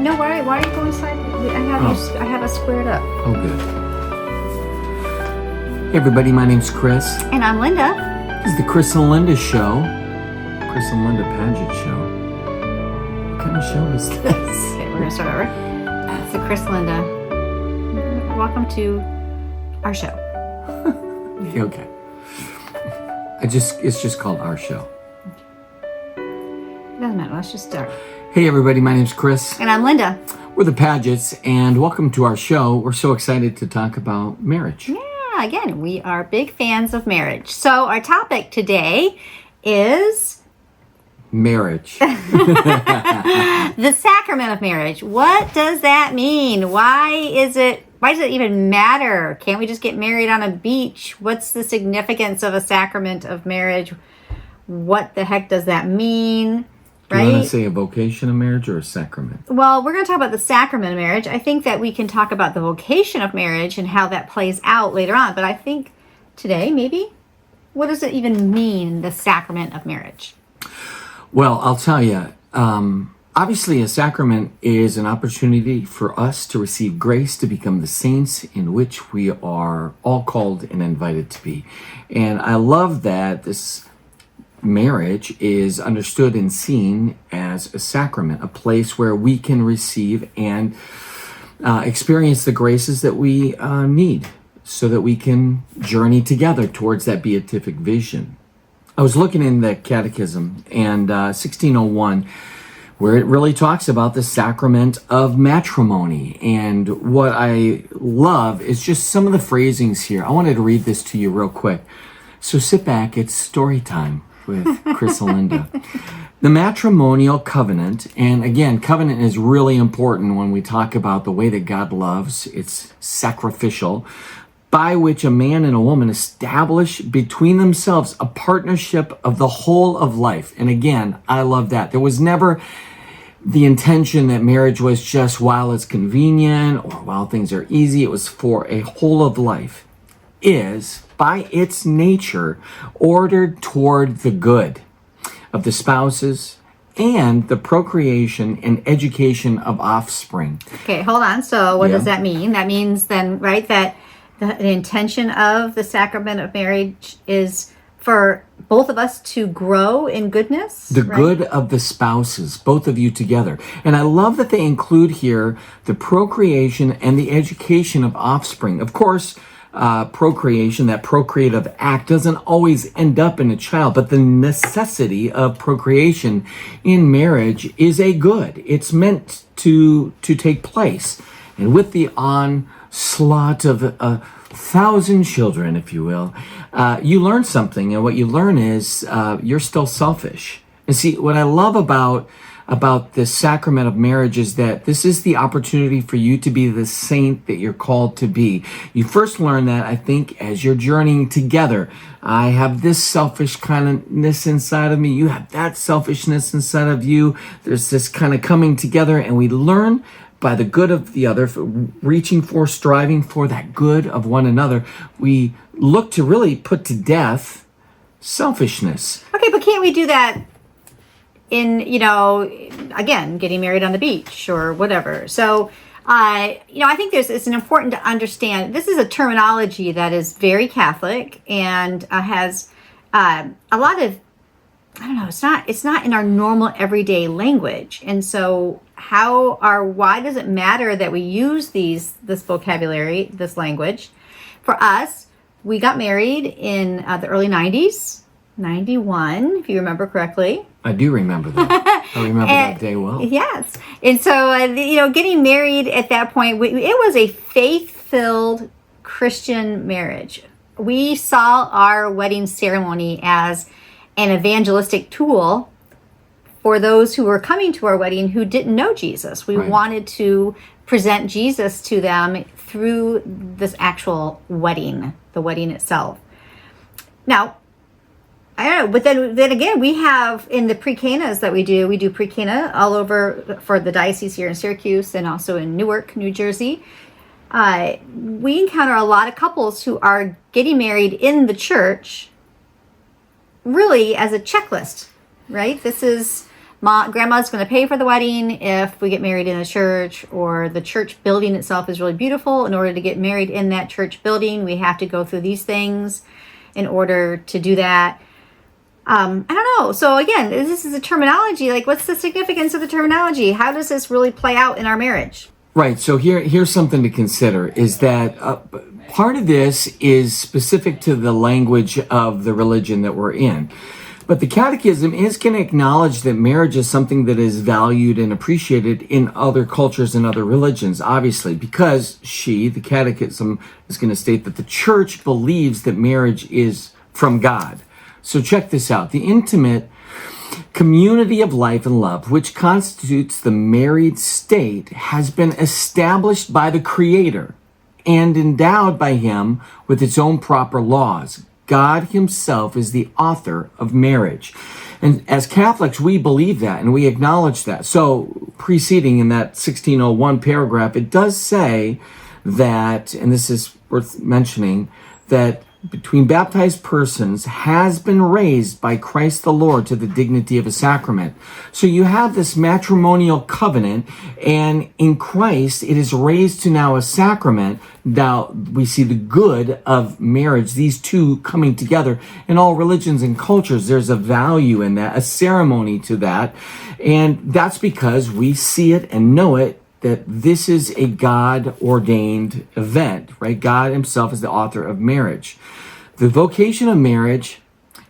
No, why are you going side? I have us squared up. Oh, good. Hey, everybody, my name's Chris. And I'm Linda. This is the Chris and Linda Show. Chris and Linda Paget Show. What kind of show is this? Okay, we're going to start over. It's the Chris and Linda. Welcome to our show. Okay. It's just called Our Show. It doesn't matter. Let's just start. Hey, everybody, my name's Chris. And I'm Linda. We're the Pagets, and welcome to our show. We're so excited to talk about marriage. Yeah, again, we are big fans of marriage. So our topic today is Marriage. the sacrament of marriage. What does that mean? Why does it even matter? Can't we just get married on a beach? What's the significance of a sacrament of marriage? What the heck does that mean? Right? Do you want to say a vocation of marriage or a sacrament? Well, we're going to talk about the sacrament of marriage. I think that we can talk about the vocation of marriage and how that plays out later on. But I think today, maybe, what does it even mean, the sacrament of marriage? Well, I'll tell you, obviously a sacrament is an opportunity for us to receive grace to become the saints in which we are all called and invited to be. And I love that this marriage is understood and seen as a sacrament, a place where we can receive and experience the graces that we need so that we can journey together towards that beatific vision. I was looking in the Catechism and 1601, where it really talks about the sacrament of matrimony. And what I love is just some of the phrasings here. I wanted to read this to you real quick. So sit back, it's story time with Chris and Linda. The matrimonial covenant, and again, covenant is really important when we talk about the way that God loves. It's sacrificial, by which a man and a woman establish between themselves a partnership of the whole of life. And again, I love that. There was never the intention that marriage was just while it's convenient or while things are easy. It was for a whole of life. Is, by its nature, ordered toward the good of the spouses and the procreation and education of offspring. Okay, hold on. So what does that mean? That means then, right, that the intention of the sacrament of marriage is for both of us to grow in goodness. The good of the spouses, both of you together. And I love that they include here the procreation and the education of offspring. Of course, procreation, that procreative act, doesn't always end up in a child, but the necessity of procreation in marriage is a good. It's meant to take place. And with the onslaught of 1,000 children, if you will, you learn something, and what you learn is you're still selfish. And see, what I love about this sacrament of marriage is that this is the opportunity for you to be the saint that you're called to be. You first learn that, I think, as you're journeying together. I have this selfish kindness inside of me. You have that selfishness inside of you. There's this kind of coming together, and we learn by the good of the other, reaching for, striving for that good of one another. We look to really put to death selfishness. Okay, but can't we do that in, again, getting married on the beach or whatever? So, I think it's important to understand, this is a terminology that is very Catholic and has a lot of, it's not in our normal everyday language. And so why does it matter that we use this vocabulary, this language? For us, we got married in the early 90s, 91, if you remember correctly. I do remember that. I remember that day well. Yes. And so, getting married at that point, it was a faith-filled Christian marriage. We saw our wedding ceremony as an evangelistic tool for those who were coming to our wedding who didn't know Jesus. We wanted to present Jesus to them through this actual wedding, the wedding itself. Now, I don't know, but then again, we have in the pre-canas that we do pre-cana all over for the diocese here in Syracuse and also in Newark, New Jersey. We encounter a lot of couples who are getting married in the church really as a checklist, right? This is grandma's going to pay for the wedding if we get married in a church, or the church building itself is really beautiful. In order to get married in that church building, we have to go through these things in order to do that. I don't know. So again, this is a terminology. Like, what's the significance of the terminology? How does this really play out in our marriage? Right. So here's something to consider, is that part of this is specific to the language of the religion that we're in. But the Catechism is going to acknowledge that marriage is something that is valued and appreciated in other cultures and other religions, obviously, because the Catechism, is going to state that the Church believes that marriage is from God. So check this out. The intimate community of life and love, which constitutes the married state, has been established by the Creator and endowed by Him with its own proper laws. God Himself is the author of marriage. And as Catholics, we believe that and we acknowledge that. So preceding in that 1601 paragraph, it does say that, and this is worth mentioning, that between baptized persons has been raised by Christ the Lord to the dignity of a sacrament. So you have this matrimonial covenant, and in Christ it is raised to now a sacrament. Now we see the good of marriage, these two coming together. In all religions and cultures, there's a value in that, a ceremony to that. And that's because we see it and know it, that this is a God-ordained event, right? God Himself is the author of marriage. The vocation of marriage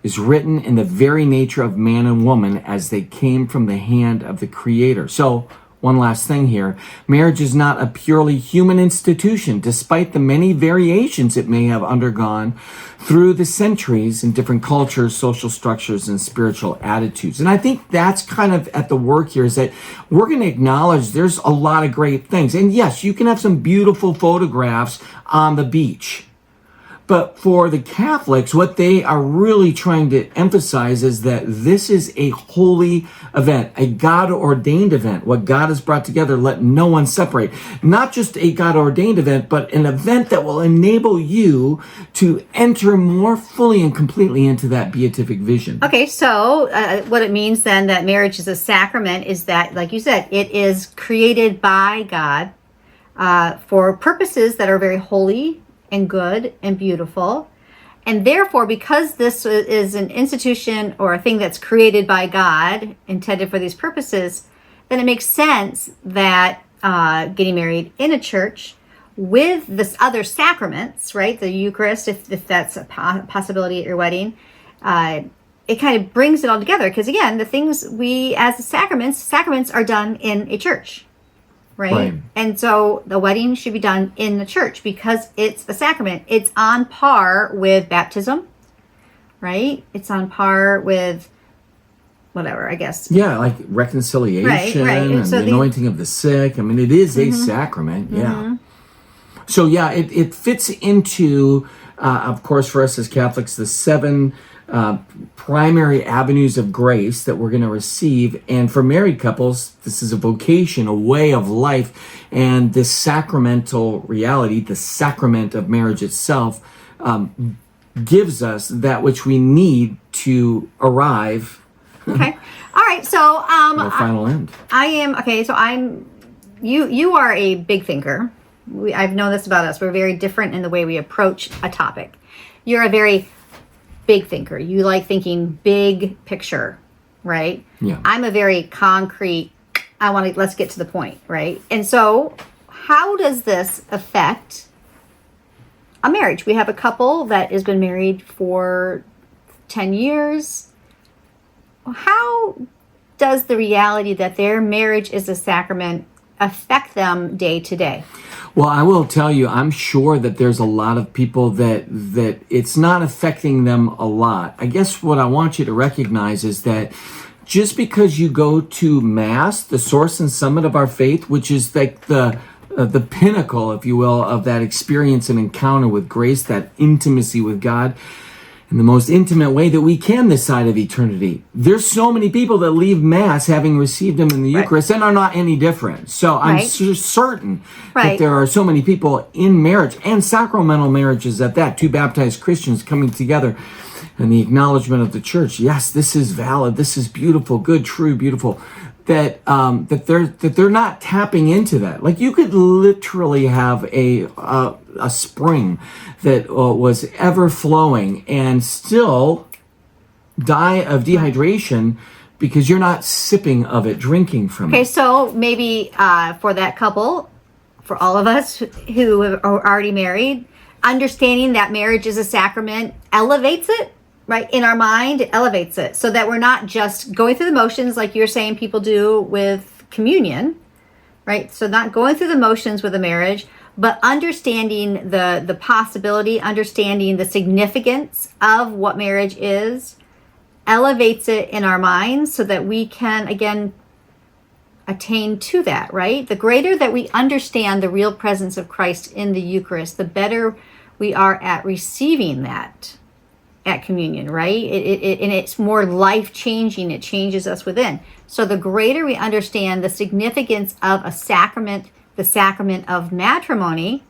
is written in the very nature of man and woman as they came from the hand of the Creator. So, one last thing here. Marriage is not a purely human institution, despite the many variations it may have undergone through the centuries in different cultures, social structures, and spiritual attitudes. And I think that's kind of at the work here, is that we're going to acknowledge there's a lot of great things. And yes, you can have some beautiful photographs on the beach. But for the Catholics, what they are really trying to emphasize is that this is a holy event, a God-ordained event. What God has brought together, let no one separate. Not just a God-ordained event, but an event that will enable you to enter more fully and completely into that beatific vision. Okay, so what it means then that marriage is a sacrament is that, like you said, it is created by God for purposes that are very holy and good and beautiful. And therefore, because this is an institution or a thing that's created by God, intended for these purposes, then it makes sense that getting married in a church with this other sacraments, right? The Eucharist, if that's a possibility at your wedding, it kind of brings it all together. Because again, the things we, as sacraments are done in a church. Right? And so the wedding should be done in the church because it's a sacrament. It's on par with baptism, right? It's on par with whatever, I guess. Yeah, like reconciliation right. And so the anointing of the sick. I mean, it is a sacrament, yeah. So yeah, it fits into, of course, for us as Catholics, the 7 primary avenues of grace that we're going to receive. And for married couples, this is a vocation, a way of life. And this sacramental reality, the sacrament of marriage itself, gives us that which we need to arrive. Okay. All right. So, our final end. You are a big thinker. I've known this about us. We're very different in the way we approach a topic. You're a very big thinker. You like thinking big picture, right? Yeah. I'm a very concrete, let's get to the point, right? And so how does this affect a marriage? We have a couple that has been married for 10 years. How does the reality that their marriage is a sacrament affect them day to day? Well, I will tell you, I'm sure that there's a lot of people that it's not affecting them a lot. I guess what I want you to recognize is that just because you go to Mass, the source and summit of our faith, which is like the pinnacle, if you will, of that experience and encounter with grace, that intimacy with God, in the most intimate way that we can this side of eternity. There's so many people that leave Mass having received Him in the Eucharist and are not any different. So I'm certain that there are so many people in marriage and sacramental marriages at that, 2 baptized Christians coming together, and the acknowledgement of the church. Yes, this is valid. This is beautiful, good, true, beautiful. That they're not tapping into that. Like, you could literally have a spring that was ever flowing and still die of dehydration because you're not sipping of it, drinking from Okay, it. so maybe for that couple, for all of us who are already married, understanding that marriage is a sacrament elevates it, right? In our mind, it elevates it so that we're not just going through the motions like you're saying people do with communion, right? So not going through the motions with a marriage, but understanding the possibility, understanding the significance of what marriage is, elevates it in our minds so that we can, again, attain to that, right? The greater that we understand the real presence of Christ in the Eucharist, the better we are at receiving that at communion, right? And it's more life-changing. It changes us within. So the greater we understand the significance of a sacrament, the sacrament of matrimony,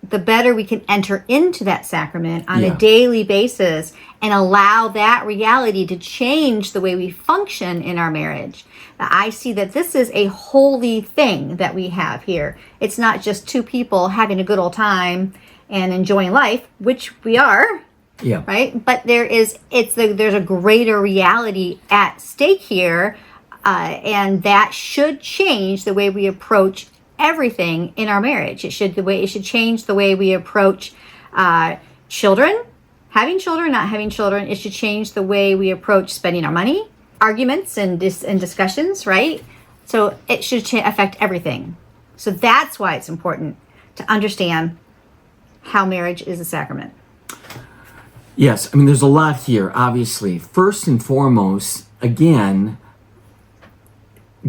the better we can enter into that sacrament on a daily basis and allow that reality to change the way we function in our marriage. Now, I see that this is a holy thing that we have here. It's not just two people having a good old time and enjoying life, which we are, right? But there's a greater reality at stake here, and that should change the way we approach everything in our marriage. It should change the way we approach children, having children, not having children. It should change the way we approach spending our money, arguments and discussions, right? So it should affect everything. So that's why it's important to understand how marriage is a sacrament. Yes, I mean, there's a lot here, obviously. First and foremost, again,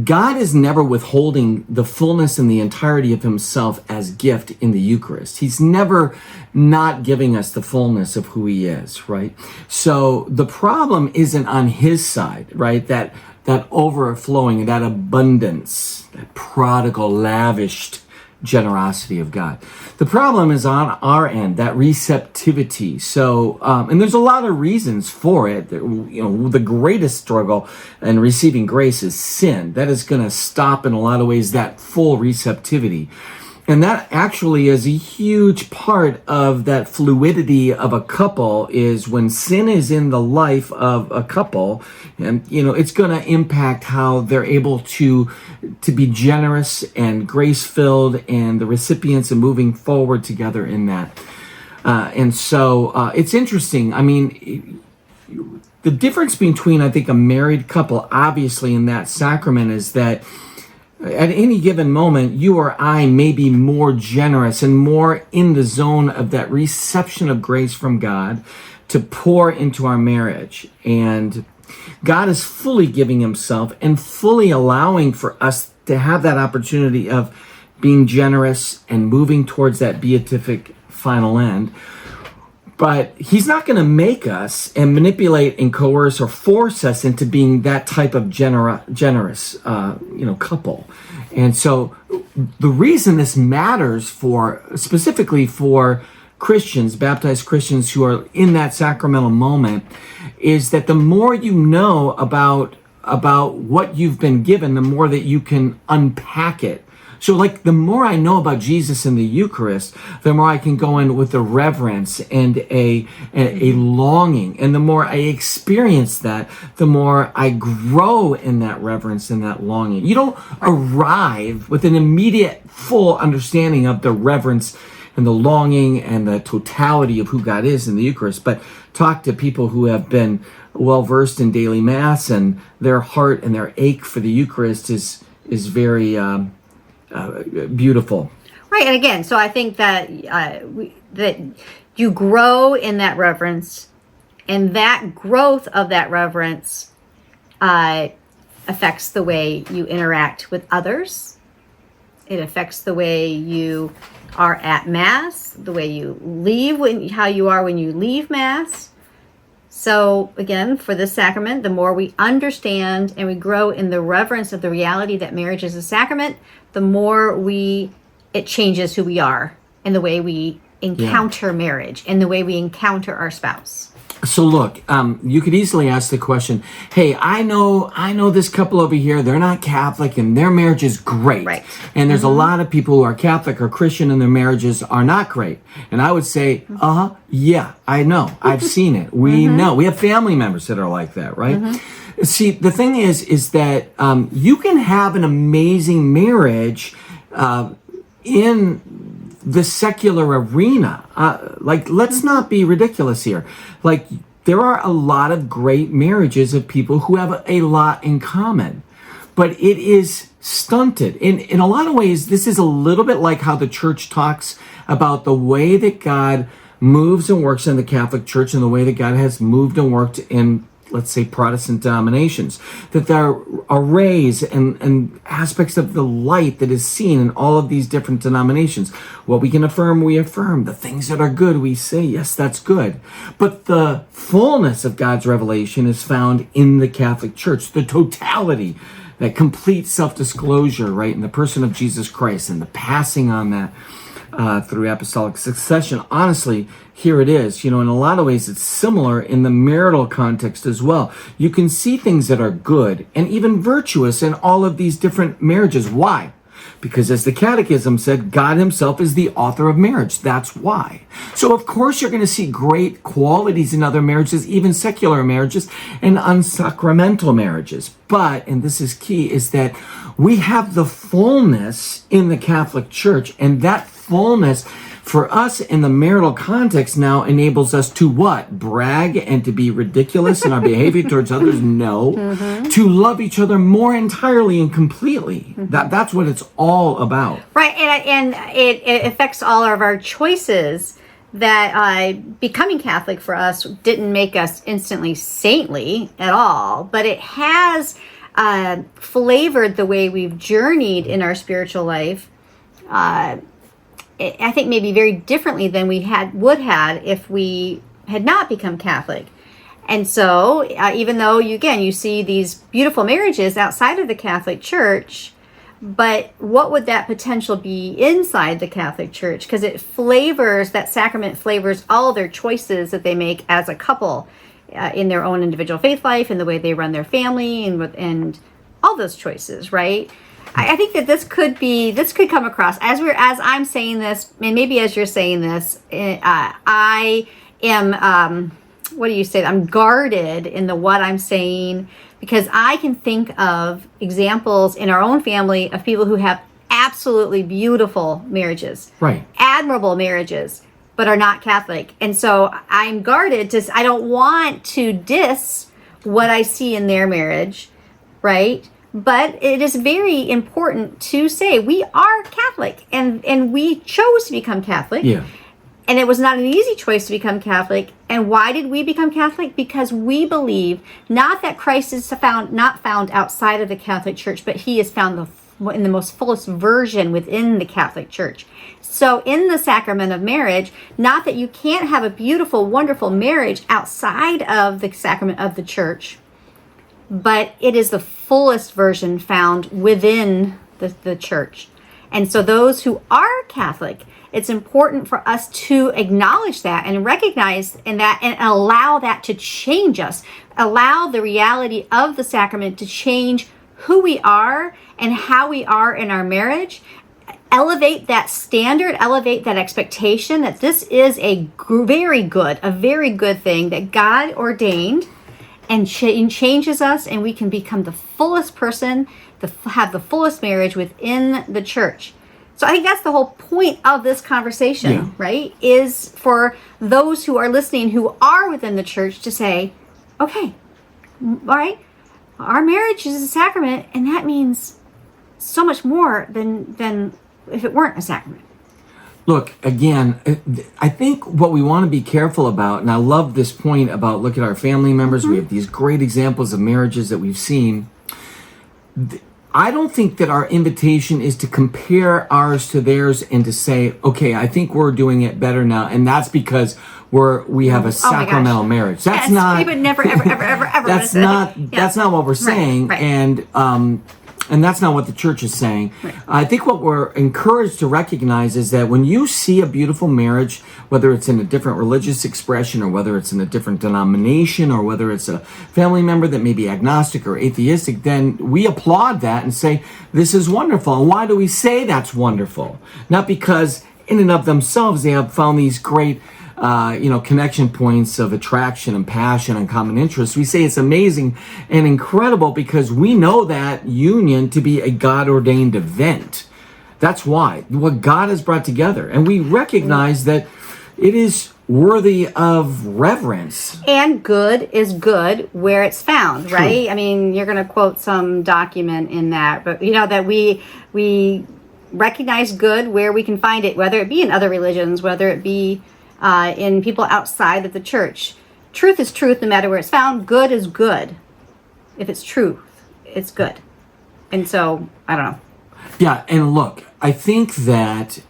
God is never withholding the fullness and the entirety of himself as gift in the Eucharist. He's never not giving us the fullness of who he is, right? So the problem isn't on his side, right? That overflowing, that abundance, that prodigal, lavished generosity of God. The problem is on our end, that receptivity. So, and there's a lot of reasons for it. You know, the greatest struggle in receiving grace is sin. That is going to stop in a lot of ways that full receptivity. And that actually is a huge part of that fluidity of a couple, is when sin is in the life of a couple, and, you know, it's going to impact how they're able to be generous and grace-filled and the recipients and moving forward together in that. And so it's interesting. I mean, the difference between, I think, a married couple, obviously, in that sacrament is that at any given moment, you or I may be more generous and more in the zone of that reception of grace from God to pour into our marriage. And God is fully giving himself and fully allowing for us to have that opportunity of being generous and moving towards that beatific final end. But he's not going to make us and manipulate and coerce or force us into being that type of generous, couple. And so the reason this matters specifically for Christians, baptized Christians who are in that sacramental moment, is that the more you know about what you've been given, the more that you can unpack it. So, like, the more I know about Jesus in the Eucharist, the more I can go in with a reverence and a longing. And the more I experience that, the more I grow in that reverence and that longing. You don't arrive with an immediate full understanding of the reverence and the longing and the totality of who God is in the Eucharist, but talk to people who have been well-versed in daily Mass, and their heart and their ache for the Eucharist is very beautiful. Right, and again, so I think that that you grow in that reverence, and that growth of that reverence affects the way you interact with others. It affects the way you are at Mass, the way you leave, how you are when you leave Mass. So again, for this sacrament, the more we understand and we grow in the reverence of the reality that marriage is a sacrament, the more it changes who we are and the way we encounter marriage and the way we encounter our spouse. So look, you could easily ask the question, hey, I know this couple over here, they're not Catholic and their marriage is great. Right. And there's a lot of people who are Catholic or Christian and their marriages are not great. And I would say, yeah, I know. I've seen it. We know. We have family members that are like that, right? See, the thing is that you can have an amazing marriage in the secular arena. Let's not be ridiculous here. Like, there are a lot of great marriages of people who have a lot in common, but it is stunted. In a lot of ways, this is a little bit like how the church talks about the way that God moves and works in the Catholic Church and the way that God has moved and worked in, let's say, Protestant denominations, that there are arrays and aspects of the light that is seen in all of these different denominations. What we can affirm, we affirm. The things that are good, we say, yes, that's good. But the fullness of God's revelation is found in the Catholic Church, the totality, that complete self-disclosure, right, in the person of Jesus Christ and the passing on that through apostolic succession. Honestly, here it is. In a lot of ways, it's similar in the marital context as well. You can see things that are good and even virtuous in all of these different marriages. Why? Because as the Catechism said, God himself is the author of marriage. That's why. So of course you're going to see great qualities in other marriages, even secular marriages and unsacramental marriages. But, and this is key, is that we have the fullness in the Catholic Church, and that fullness for us in the marital context now enables us to what? Brag and to be ridiculous in our behavior towards others? No. To love each other more entirely and completely. That's what it's all about. Right, and it affects all of our choices. That becoming Catholic for us didn't make us instantly saintly at all, but it has flavored the way we've journeyed in our spiritual life. I think maybe very differently than we would have if we had not become Catholic. And so, even though you see these beautiful marriages outside of the Catholic Church, but what would that potential be inside the Catholic Church? Because that sacrament flavors all their choices that they make as a couple in their own individual faith life and the way they run their family and all those choices, right? I think that this could come across as I'm saying this, and maybe as you're saying this, I am, what do you say? I'm guarded in what I'm saying, because I can think of examples in our own family of people who have absolutely beautiful marriages, right? Admirable marriages, but are not Catholic. And so I'm guarded I don't want to diss what I see in their marriage, right? But it is very important to say we are Catholic and we chose to become Catholic. Yeah. And it was not an easy choice to become Catholic. And why did we become Catholic? Because we believe not that Christ is not found outside of the Catholic Church, but he is found in the most fullest version within the Catholic Church. So in the sacrament of marriage, not that you can't have a beautiful, wonderful marriage outside of the sacrament of the church, but it is the fullest version found within the church. And so those who are Catholic, it's important for us to acknowledge that and recognize and allow that to change us. Allow the reality of the sacrament to change who we are and how we are in our marriage. Elevate that standard, elevate that expectation that this is a very good thing that God ordained, and changes us, and we can become the fullest person, have the fullest marriage within the church. So I think that's the whole point of this conversation, right? Is for those who are listening who are within the church to say, okay, all right, our marriage is a sacrament, and that means so much more than if it weren't a sacrament. Look, again, I think what we want to be careful about, and I love this point about look at our family members. We have these great examples of marriages that we've seen. I don't think that our invitation is to compare ours to theirs and to say, okay, I think we're doing it better now, and that's because we have a sacramental marriage. That's not. We would never, ever. That's not what we're saying. Right. And And that's not what the church is saying. Right. I think what we're encouraged to recognize is that when you see a beautiful marriage, whether it's in a different religious expression or whether it's in a different denomination or whether it's a family member that may be agnostic or atheistic, then we applaud that and say, this is wonderful. And why do we say that's wonderful? Not because in and of themselves they have found these great connection points of attraction and passion and common interests. We say it's amazing and incredible because we know that union to be a God-ordained event. That's why, what God has brought together. And we recognize that it is worthy of reverence. And good is good where it's found, right? I mean, you're going to quote some document in that, but that we recognize good where we can find it, whether it be in other religions, whether it be in people outside of the church. Truth is truth no matter where it's found. Good is good. If it's truth, it's good. And so, I don't know. Yeah, and look, I think that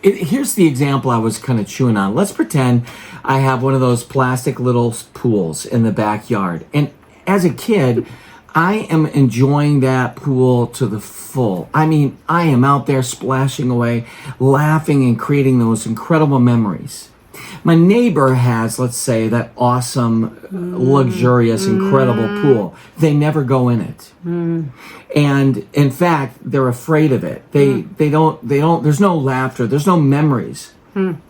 here's the example I was kind of chewing on. Let's pretend I have one of those plastic little pools in the backyard. And as a kid, I am enjoying that pool to the full. I mean, I am out there splashing away, laughing and creating those incredible memories. My neighbor has, let's say, that awesome, luxurious, incredible pool. They never go in it. And in fact, they're afraid of it. They don't, there's no laughter, there's no memories.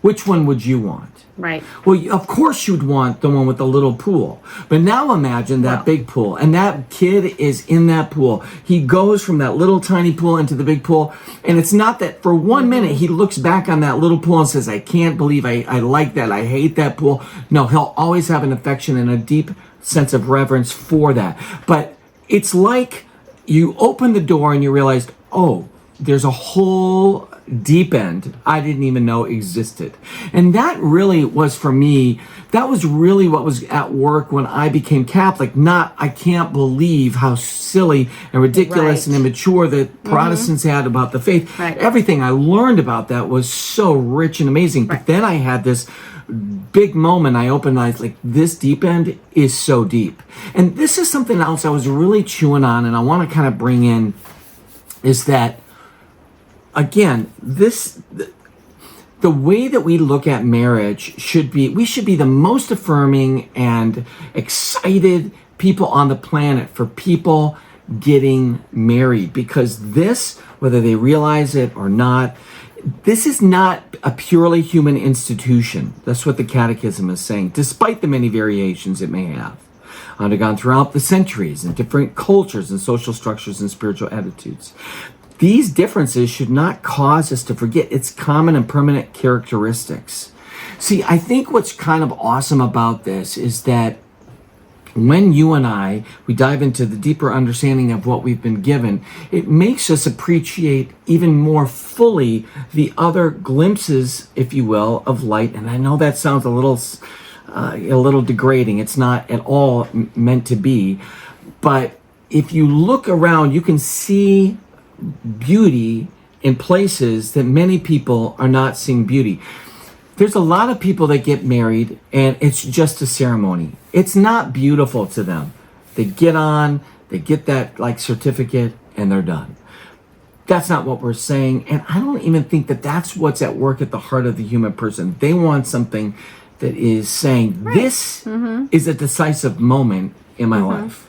Which one would you want? Right. Well, of course you'd want the one with the little pool. But now imagine that big pool. And that kid is in that pool. He goes from that little tiny pool into the big pool. And it's not that for 1 minute he looks back on that little pool and says, I can't believe I like that. I hate that pool. No, he'll always have an affection and a deep sense of reverence for that. But it's like you open the door and you realized, oh, there's a whole deep end I didn't even know existed. And that really was, for me, that was really what was at work when I became Catholic. Not, I can't believe how silly and ridiculous and immature that Protestants had about the faith. Right. Everything I learned about that was so rich and amazing. But then I had this big moment. I opened eyes, like, this deep end is so deep. And this is something else I was really chewing on and I want to kind of bring in, is that again, the way that we look at marriage we should be the most affirming and excited people on the planet for people getting married, because this, whether they realize it or not, this is not a purely human institution. That's what the Catechism is saying, despite the many variations it may have undergone throughout the centuries in different cultures and social structures and spiritual attitudes. These differences should not cause us to forget its common and permanent characteristics. See, I think what's kind of awesome about this is that when you and we dive into the deeper understanding of what we've been given, it makes us appreciate even more fully the other glimpses, if you will, of light. And I know that sounds a little degrading. It's not at all meant to be. But if you look around, you can see beauty in places that many people are not seeing beauty. There's a lot of people that get married and it's just a ceremony. It's not beautiful to them. They get on, they get that certificate, and they're done. That's not what we're saying. And I don't even think that that's what's at work at the heart of the human person. They want something that is saying, this is a decisive moment in my life.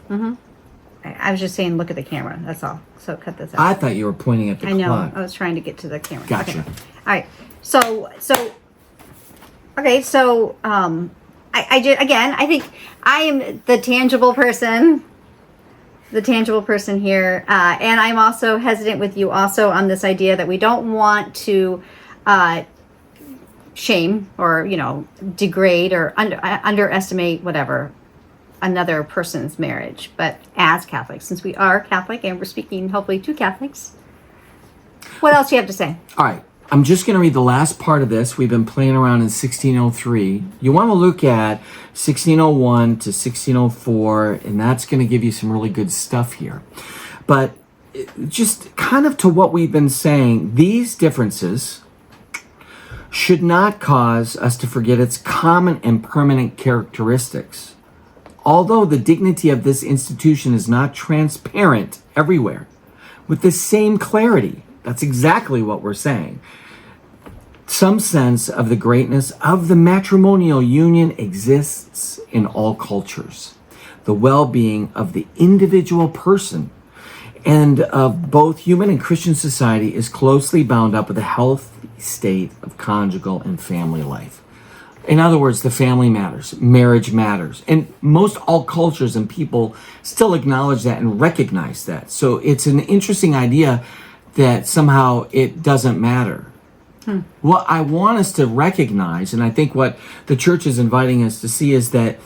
I was just saying, look at the camera. That's all. So cut this out. I thought you were pointing at the clock. I know. I was trying to get to the camera. Gotcha. Okay. All right. So, I think I am the tangible person here. And I'm also hesitant with you also on this idea that we don't want to shame or, degrade or underestimate whatever another person's marriage. But as Catholics, since we are Catholic and we're speaking hopefully to Catholics, what else do you have to say? All right. I'm just going to read the last part of this. We've been playing around in 1603. You want to look at 1601 to 1604, and that's going to give you some really good stuff here. But just kind of to what we've been saying, these differences should not cause us to forget its common and permanent characteristics. although the dignity of this institution is not transparent everywhere, with the same clarity, that's exactly what we're saying, some sense of the greatness of the matrimonial union exists in all cultures. The well-being of the individual person and of both human and Christian society is closely bound up with a healthy state of conjugal and family life. In other words, the family matters, marriage matters. And most all cultures and people still acknowledge that and recognize that. So it's an interesting idea that somehow it doesn't matter. What I want us to recognize, and I think what the church is inviting us to see, is that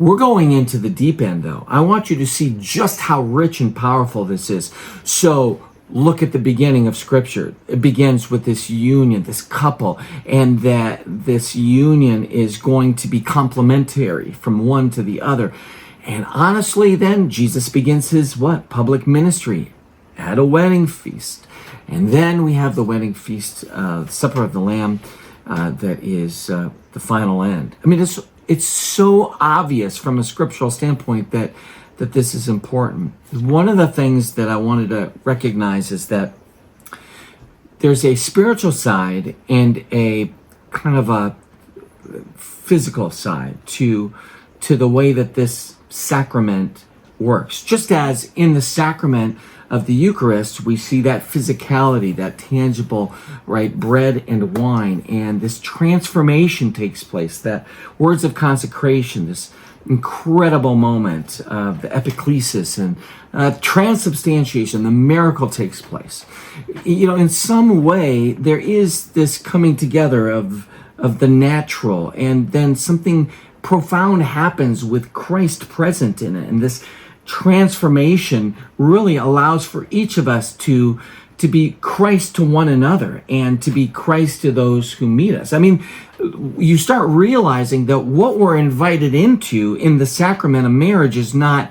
we're going into the deep end, though. I want you to see just how rich and powerful this is. So look at the beginning of Scripture. It begins with this union, this couple, and that this union is going to be complementary from one to the other. And honestly, then, Jesus begins his what? Public ministry at a wedding feast. And then we have the wedding feast, Supper of the Lamb, that is the final end. I mean, it's so obvious from a scriptural standpoint that this is important. One of the things that I wanted to recognize is that there's a spiritual side and a kind of a physical side to the way that this sacrament works. Just as in the sacrament of the Eucharist, we see that physicality, that tangible, right, bread and wine, and this transformation takes place, that words of consecration, this incredible moment of the epiclesis and transubstantiation, the miracle takes place. You know, in some way, there is this coming together of the natural, and then something profound happens with Christ present in it, and this transformation really allows for each of us to be Christ to one another and to be Christ to those who meet us. I mean, you start realizing that what we're invited into in the sacrament of marriage is not,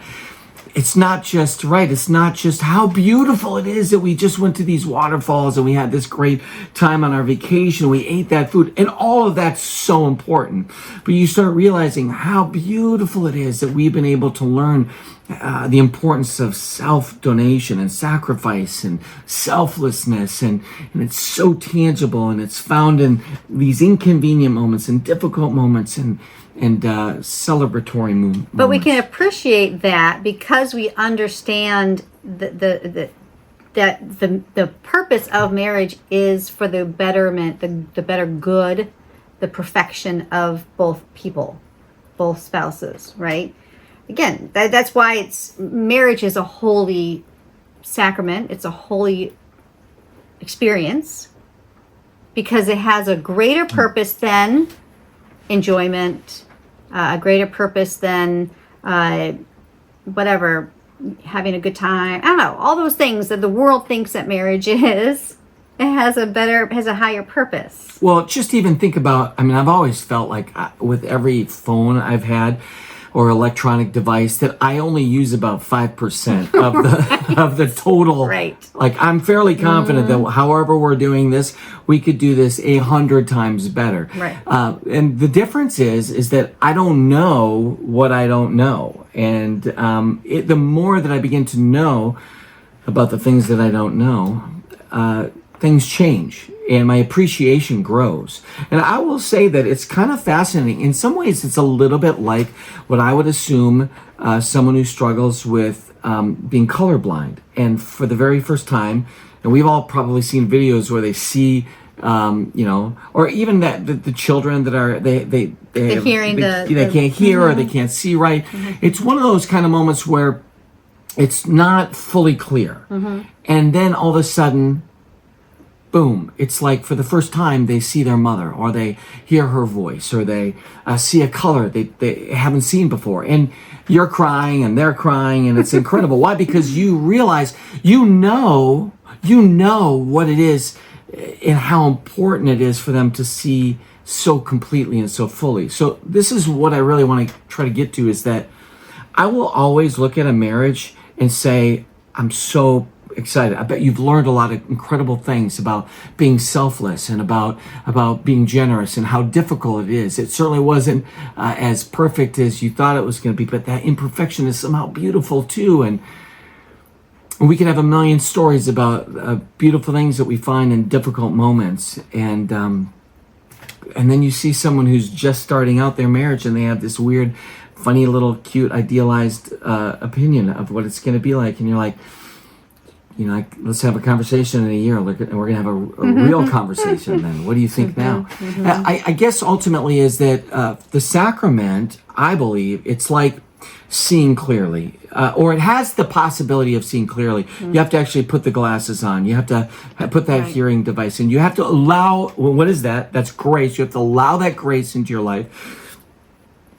it's not just, right, it's not just how beautiful it is that we just went to these waterfalls and we had this great time on our vacation, we ate that food, and all of that's so important. But you start realizing how beautiful it is that we've been able to learn the importance of self-donation and sacrifice and selflessness, and it's so tangible, and it's found in these inconvenient moments and difficult moments and celebratory moments. But we can appreciate that because we understand the purpose of marriage is for the betterment, the better good, the perfection of both people, both spouses, right? Again, that's why marriage is a holy sacrament. It's a holy experience because it has a greater purpose than enjoyment, a greater purpose than whatever, having a good time. I don't know, all those things that the world thinks that marriage is. It has a higher purpose. Well, just even think about, I mean, I've always felt like with every phone I've had or electronic device that I only use about 5% of the of the total. Right. Like, I'm fairly confident that however we're doing this, we could do this 100 times better. Right. And the difference is that I don't know what I don't know, and the more that I begin to know about the things that I don't know, things change and my appreciation grows. And I will say that it's kind of fascinating. In some ways, it's a little bit like what I would assume someone who struggles with being colorblind. And for the very first time, and we've all probably seen videos where they see, or even that the children that are, they can't hear or they can't see right. It's one of those kind of moments where it's not fully clear. And then all of a sudden, boom, it's like for the first time they see their mother, or they hear her voice, or they see a color they haven't seen before. And you're crying and they're crying, and it's incredible. Why? Because you realize, you know what it is and how important it is for them to see so completely and so fully. So this is what I really want to try to get to, is that I will always look at a marriage and say, excited. I bet you've learned a lot of incredible things about being selfless and about being generous and how difficult it is. It certainly wasn't as perfect as you thought it was going to be, but that imperfection is somehow beautiful too. And we can have a million stories about beautiful things that we find in difficult moments. And then you see someone who's just starting out their marriage and they have this weird, funny little cute idealized opinion of what it's going to be like, and you're like, let's have a conversation in a year, and we're going to have a real conversation then. What do you think now? I guess ultimately is that the sacrament, I believe, it's like seeing clearly, or it has the possibility of seeing clearly. You have to actually put the glasses on. You have to put that hearing device in. You have to allow, what is that? That's grace. You have to allow that grace into your life.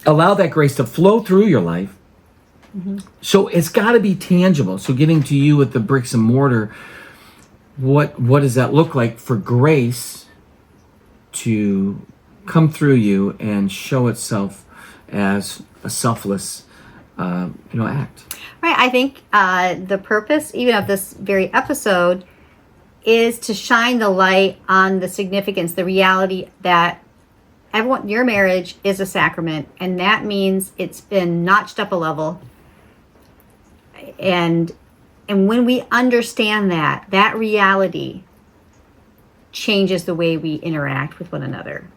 Allow that grace to flow through your life. So it's got to be tangible. So getting to you with the bricks and mortar, what does that look like for grace to come through you and show itself as a selfless, act? Right. I think the purpose, even of this very episode, is to shine the light on the significance, the reality that your marriage is a sacrament, and that means it's been notched up a level. And when we understand that reality changes the way we interact with one another.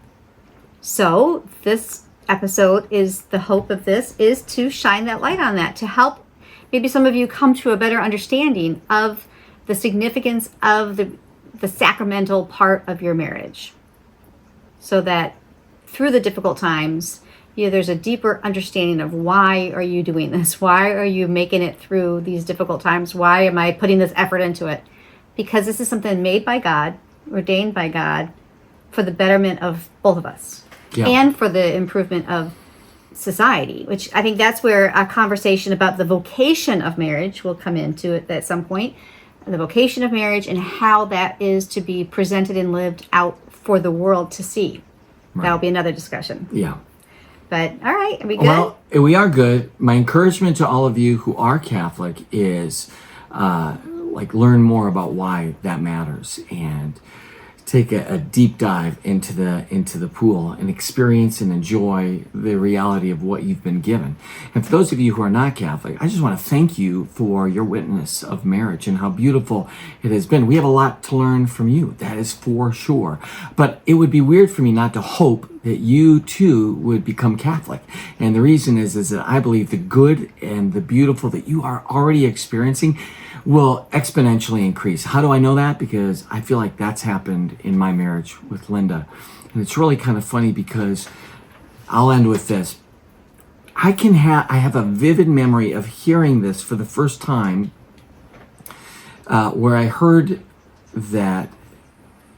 So this episode is, the hope of this is to shine that light on that, to help maybe some of you come to a better understanding of the significance of the sacramental part of your marriage, so that through the difficult times, there's a deeper understanding of why are you doing this? Why are you making it through these difficult times? Why am I putting this effort into it? Because this is something made by God, ordained by God, for the betterment of both of us and for the improvement of society, which I think that's where a conversation about the vocation of marriage will come into it at some point. The vocation of marriage and how that is to be presented and lived out for the world to see. Right. That'll be another discussion. Yeah. But all right, are we good? Well, we are good. My encouragement to all of you who are Catholic is learn more about why that matters, and take a deep dive into the pool and experience and enjoy the reality of what you've been given. And for those of you who are not Catholic, I just want to thank you for your witness of marriage and how beautiful it has been. We have a lot to learn from you, that is for sure. But it would be weird for me not to hope that you too would become Catholic. And the reason is that I believe the good and the beautiful that you are already experiencing will exponentially increase. How do I know that? Because I feel like that's happened in my marriage with Linda. And it's really kind of funny because I'll end with this. I have a vivid memory of hearing this for the first time, where I heard that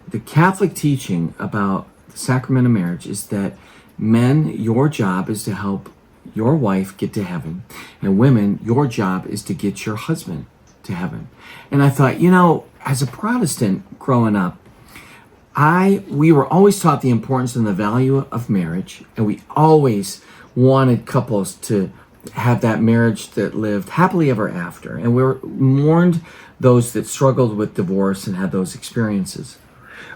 the Catholic teaching about the sacrament of marriage is that men, your job is to help your wife get to heaven, and women, your job is to get your husband to heaven. And I thought, as a Protestant growing up, we were always taught the importance and the value of marriage, and we always wanted couples to have that marriage that lived happily ever after, and we mourned those that struggled with divorce and had those experiences.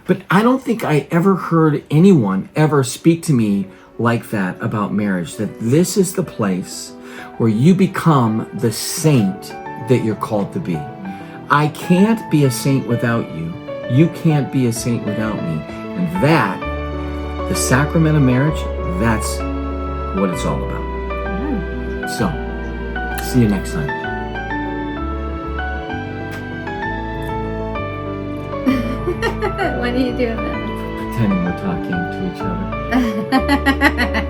But I don't think I ever heard anyone ever speak to me like that about marriage, that this is the place where you become the saint that you're called to be. I can't be a saint without you. You can't be a saint without me. And that, the sacrament of marriage, that's what it's all about. So, see you next time. What are you doing then? Pretending we're talking to each other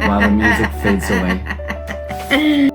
while the music fades away.